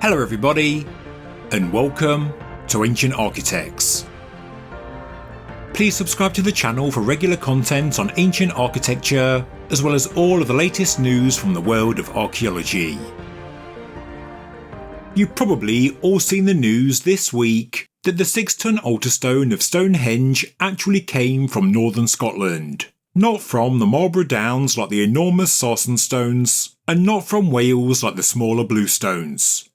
Hello everybody, and welcome to Ancient Architects. Please subscribe to the channel for regular content on ancient architecture, as well as all of the latest news from the world of archaeology. You've probably all seen the news this week that the 6-tonne altar stone of Stonehenge actually came from northern Scotland, not from the Marlborough Downs like the enormous sarsen stones, and not from Wales like the smaller bluestones.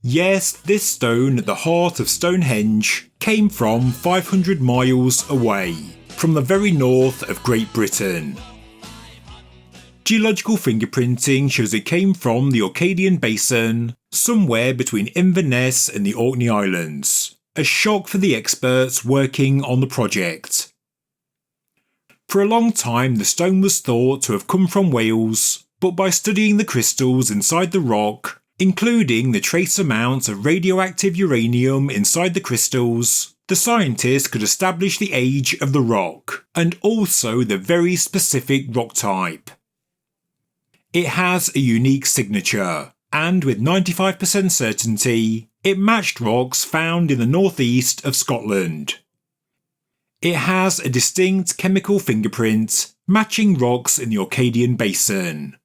Yes, this stone at the heart of Stonehenge came from 500 miles away, from the very north of Great Britain. Geological fingerprinting shows it came from the Arcadian Basin, somewhere between Inverness and the Orkney Islands, a shock for the experts working on the project. For a long time the stone was thought to have come from Wales, but by studying the crystals inside the rock, including the trace amounts of radioactive uranium inside the crystals, the scientists could establish the age of the rock, and also the very specific rock type. It has a unique signature, and with 95% certainty, it matched rocks found in the northeast of Scotland. It has a distinct chemical fingerprint, matching rocks in the Arcadian Basin.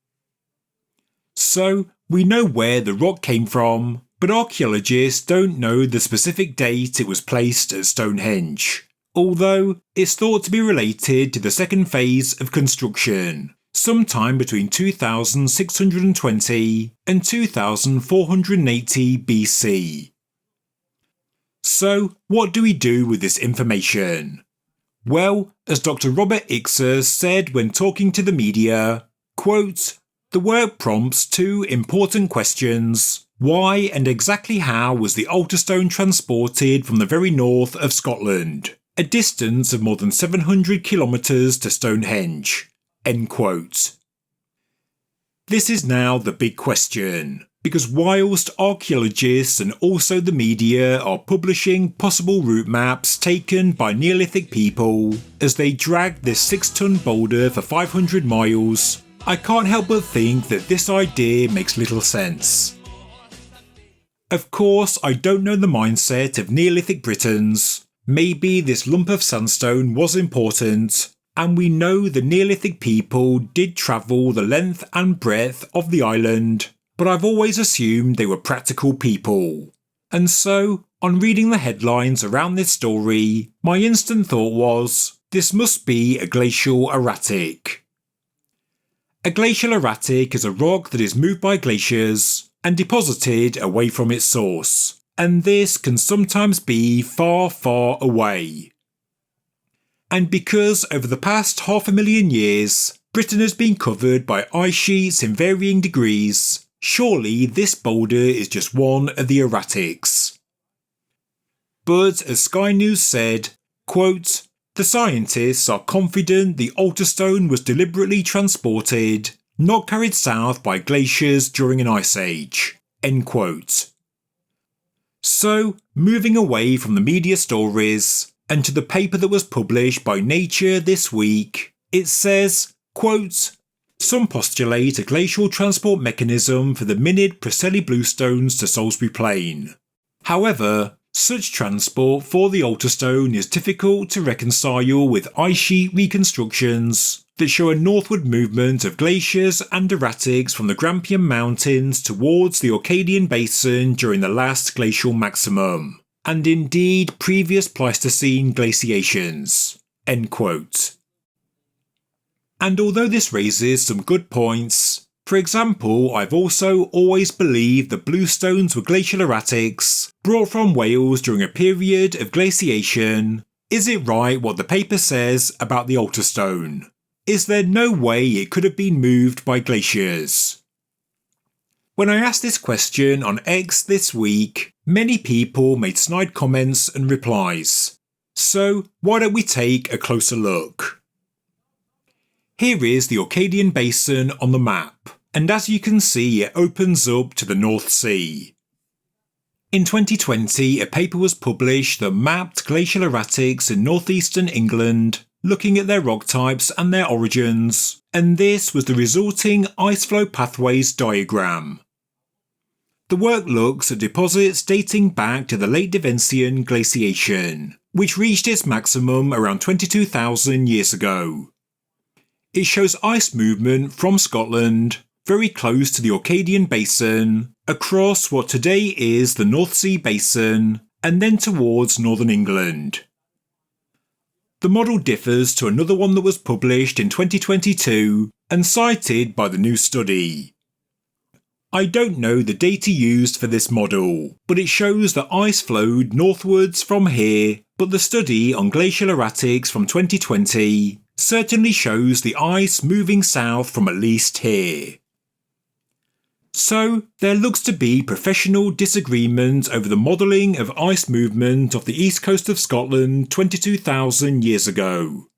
So, we know where the rock came from, but archaeologists don't know the specific date it was placed at Stonehenge, although it's thought to be related to the second phase of construction, sometime between 2620 and 2480 BC. So, what do we do with this information? Well, as Dr. Robert Ixer said when talking to the media, quote, "The work prompts two important questions. Why and exactly how was the altar stone transported from the very north of Scotland, a distance of more than 700 kilometres to Stonehenge?" End quote. This is now the big question, because whilst archaeologists and also the media are publishing possible route maps taken by Neolithic people as they drag this 6-tonne boulder for 500 miles, I can't help but think that this idea makes little sense. Of course, I don't know the mindset of Neolithic Britons. Maybe this lump of sandstone was important, and we know the Neolithic people did travel the length and breadth of the island, but I've always assumed they were practical people. And so, on reading the headlines around this story, my instant thought was, this must be a glacial erratic. A glacial erratic is a rock that is moved by glaciers and deposited away from its source, and this can sometimes be far, far away. And because over the past 500,000 years, Britain has been covered by ice sheets in varying degrees, surely this boulder is just one of the erratics. But as Sky News said, quote, "The scientists are confident the altar stone was deliberately transported, not carried south by glaciers during an ice age." End quote. So, moving away from the media stories, and to the paper that was published by Nature this week, it says, quote, "Some postulate a glacial transport mechanism for the Minid Preseli bluestones to Salisbury Plain. However, such transport for the altar stone is difficult to reconcile with ice sheet reconstructions that show a northward movement of glaciers and erratics from the Grampian Mountains towards the Arcadian Basin during the last glacial maximum, and indeed previous Pleistocene glaciations." End quote. And although this raises some good points, for example, I've also always believed that bluestones were glacial erratics brought from Wales during a period of glaciation. Is it right what the paper says about the altar stone? Is there no way it could have been moved by glaciers? When I asked this question on X this week, many people made snide comments and replies. So why don't we take a closer look? Here is the Arcadian Basin on the map, and as you can see it opens up to the North Sea. In 2020 a paper was published that mapped glacial erratics in northeastern England, looking at their rock types and their origins, and this was the resulting ice flow pathways diagram. The work looks at deposits dating back to the late Devensian glaciation, which reached its maximum around 22,000 years ago. It shows ice movement from Scotland, very close to the Orcadian Basin, across what today is the North Sea Basin, and then towards northern England. The model differs to another one that was published in 2022 and cited by the new study. I don't know the data used for this model, but it shows that ice flowed northwards from here, but the study on glacial erratics from 2020 certainly shows the ice moving south from at least here. So, there looks to be professional disagreement over the modelling of ice movement off the east coast of Scotland 22,000 years ago.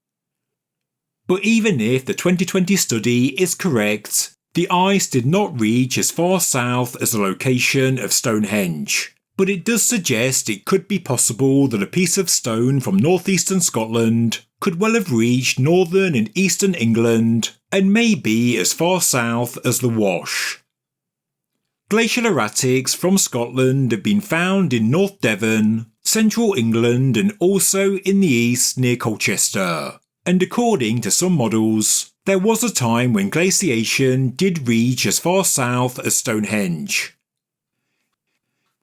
But even if the 2020 study is correct, the ice did not reach as far south as the location of Stonehenge, but it does suggest it could be possible that a piece of stone from northeastern Scotland could well have reached northern and eastern England and maybe as far south as the Wash. Glacial erratics from Scotland have been found in North Devon, central England and also in the east near Colchester, and according to some models, there was a time when glaciation did reach as far south as Stonehenge.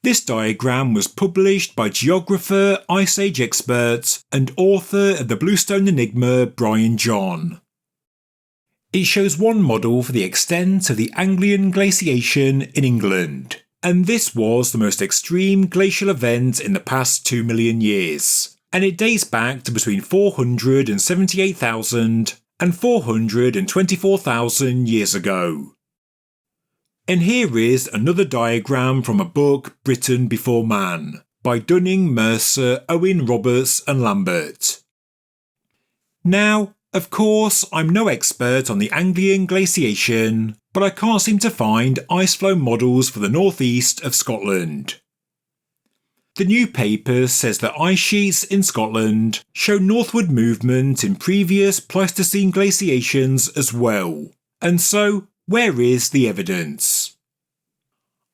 This diagram was published by geographer, Ice Age expert and author of the Bluestone Enigma Brian John. It shows one model for the extent of the Anglian glaciation in England, and this was the most extreme glacial event in the past 2 million years, and it dates back to between 478,000 and 424,000 years ago. And here is another diagram from a book, Britain Before Man, by Dunning, Mercer, Owen, Roberts and Lambert. Now, of course, I'm no expert on the Anglian glaciation, but I can't seem to find ice flow models for the northeast of Scotland. The new paper says that ice sheets in Scotland show northward movement in previous Pleistocene glaciations as well, and so where is the evidence?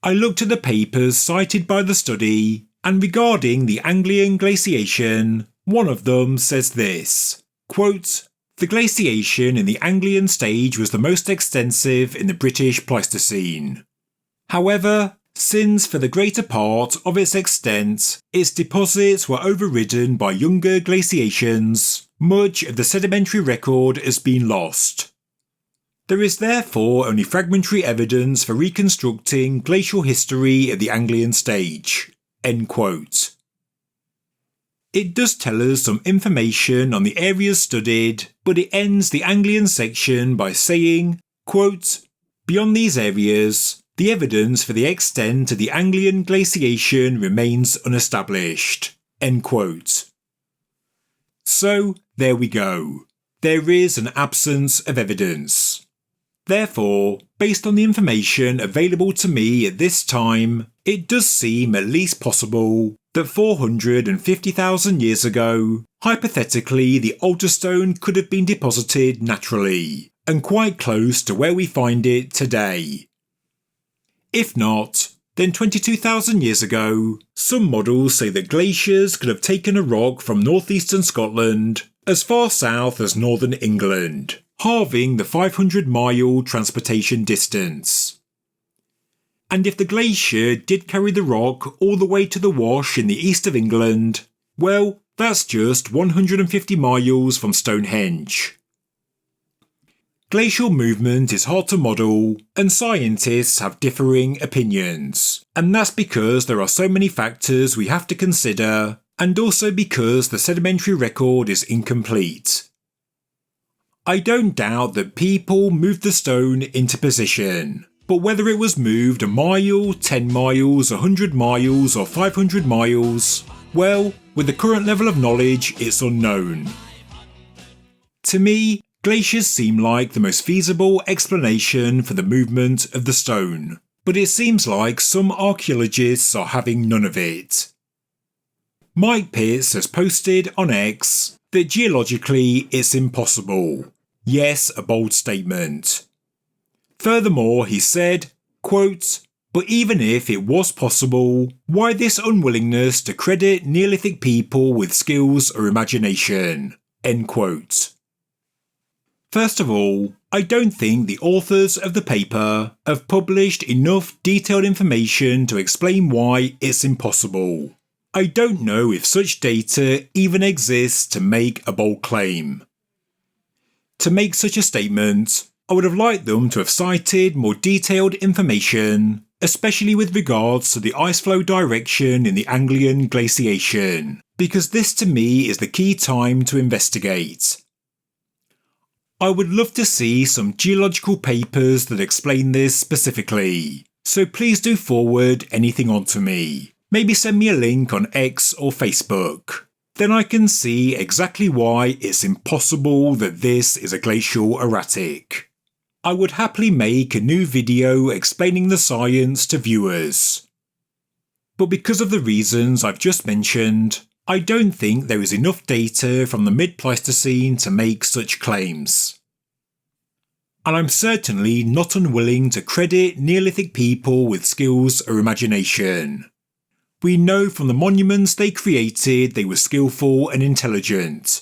I looked at the papers cited by the study, and regarding the Anglian glaciation, one of them says this, quote, "The glaciation in the Anglian stage was the most extensive in the British Pleistocene. However, since for the greater part of its extent, its deposits were overridden by younger glaciations, much of the sedimentary record has been lost. There is therefore only fragmentary evidence for reconstructing glacial history at the Anglian stage." End quote. It does tell us some information on the areas studied, but it ends the Anglian section by saying, quote, "Beyond these areas, the evidence for the extent of the Anglian glaciation remains unestablished." End quote. So, there we go. There is an absence of evidence. Therefore, based on the information available to me at this time, it does seem at least possible that 450,000 years ago, hypothetically the altar stone could have been deposited naturally, and quite close to where we find it today. If not, then 22,000 years ago, some models say that glaciers could have taken a rock from northeastern Scotland as far south as northern England, halving the 500-mile transportation distance. And if the glacier did carry the rock all the way to the Wash in the east of England, well, that's just 150 miles from Stonehenge. Glacial movement is hard to model, and scientists have differing opinions, and that's because there are so many factors we have to consider, and also because the sedimentary record is incomplete. I don't doubt that people moved the stone into position, but whether it was moved a mile, 10 miles, 100 miles or 500 miles, well, with the current level of knowledge, it's unknown. To me, glaciers seem like the most feasible explanation for the movement of the stone, but it seems like some archaeologists are having none of it. Mike Pitts has posted on X that geologically it's impossible. Yes, a bold statement. Furthermore, he said, quote, But even if it was possible, why this unwillingness to credit Neolithic people with skills or imagination?" End quote. First of all, I don't think the authors of the paper have published enough detailed information to explain why it's impossible. I don't know if such data even exists to make a bold claim. To make such a statement, I would have liked them to have cited more detailed information, especially with regards to the ice flow direction in the Anglian glaciation, because this to me is the key time to investigate. I would love to see some geological papers that explain this specifically, so please do forward anything onto me. Maybe send me a link on X or Facebook. Then I can see exactly why it's impossible that this is a glacial erratic. I would happily make a new video explaining the science to viewers. But because of the reasons I've just mentioned, I don't think there is enough data from the mid-Pleistocene to make such claims. And I'm certainly not unwilling to credit Neolithic people with skills or imagination. We know from the monuments they created they were skillful and intelligent.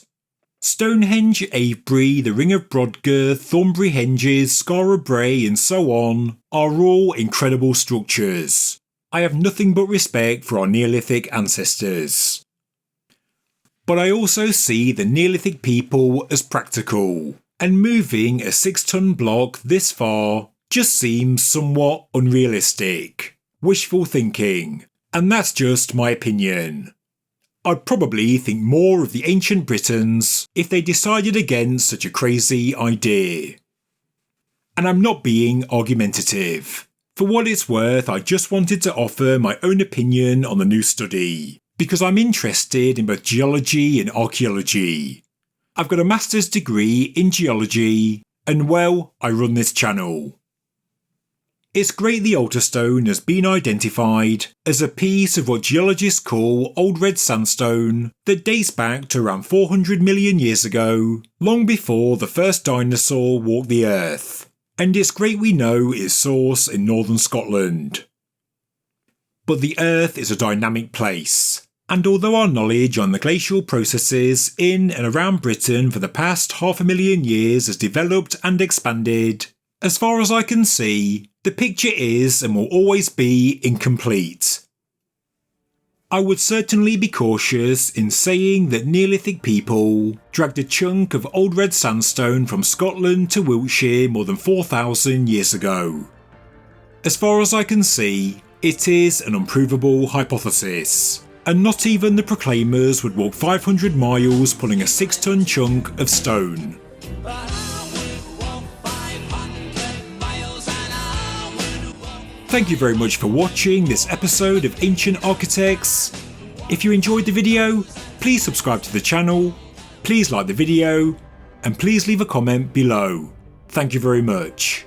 Stonehenge, Avebury, the Ring of Brodgar, Thornbury Henges, Skara Brae and so on are all incredible structures. I have nothing but respect for our Neolithic ancestors. But I also see the Neolithic people as practical, and moving a 6-ton block this far just seems somewhat unrealistic. Wishful thinking, and that's just my opinion. I'd probably think more of the ancient Britons if they decided against such a crazy idea. And I'm not being argumentative. For what it's worth, I just wanted to offer my own opinion on the new study, because I'm interested in both geology and archaeology. I've got a master's degree in geology, and well, I run this channel. It's great the altar stone has been identified as a piece of what geologists call Old Red Sandstone that dates back to around 400 million years ago, long before the first dinosaur walked the earth, and it's great we know its source in northern Scotland. But the earth is a dynamic place, and although our knowledge on the glacial processes in and around Britain for the past 500,000 years has developed and expanded, as far as I can see, the picture is and will always be incomplete. I would certainly be cautious in saying that Neolithic people dragged a chunk of Old Red Sandstone from Scotland to Wiltshire more than 4,000 years ago. As far as I can see, it is an unprovable hypothesis, and not even the proclaimers would walk 500 miles pulling a 6-ton chunk of stone. Thank you very much for watching this episode of Ancient Architects. If you enjoyed the video, please subscribe to the channel, please like the video, and please leave a comment below. Thank you very much.